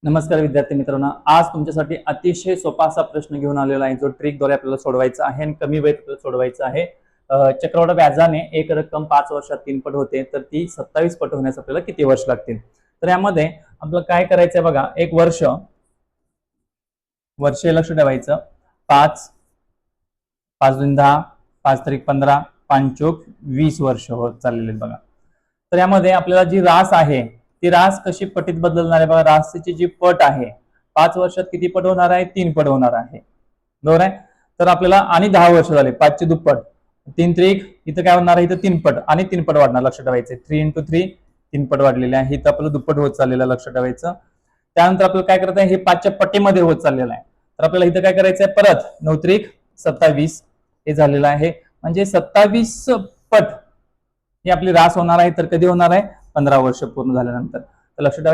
नमस्कार विद्यार्थी मित्रांनो, आज तुमच्यासाठी अतिशय सोपा असा प्रश्न घेऊन आलेला आहे जो ट्रिकद्वारे आपल्याला सोडवायचा आहे आणि कमी वेळेत आपल्याला सोडवायचा आहे। चक्रवाढ व्याजाने एक रक्कम 5 वर्षात 3 पट होते, तर ती 27 पट होण्यास आपल्याला किती वर्ष लागतील? तर यामध्ये आपल्याला काय करायचंय बघा, एक वर्ष लक्ष ठेवायचं। 5 5 दूनी 10, 5 त्रिक 15, 5 चोक 20 वर्ष होत चाललेले बघा। तर यामध्ये आपल्याला जी रास आहे ती रास कशी पटीत बदलणार आहे बघा। राशीची जी पट आहे 5 वर्षात किती पट होणार आहे? 3 पट होणार आहे, बरोबर आहे। तर आपल्याला आणि 10 वर्ष झाले, 5 चे दुप्पट, 3 त्रिक इथं काय होणार आहे? इथं 3 पट आणि 3 पट वाढणार, लक्ष ठेवायचे। 3 × 3 3 पट वाढलेले आहे, इथं आपलं दुप्पट होत चाललेलं आहे, लक्ष ठेवायचं। त्यानंतर आपल्याला काय करायचं आहे, हे 5 च्या पट्टीमध्ये होत चाललेलं आहे, तर आपल्याला इथं काय करायचं आहे, परत 9 त्रिक 27 हे झालेलं आहे, म्हणजे 27 पट ही आपली रास होणार आहे। तर कधी होणार आहे? 15 वर्ष पूर्ण झाल्यानंतर। तर लक्ष ठेवायचं।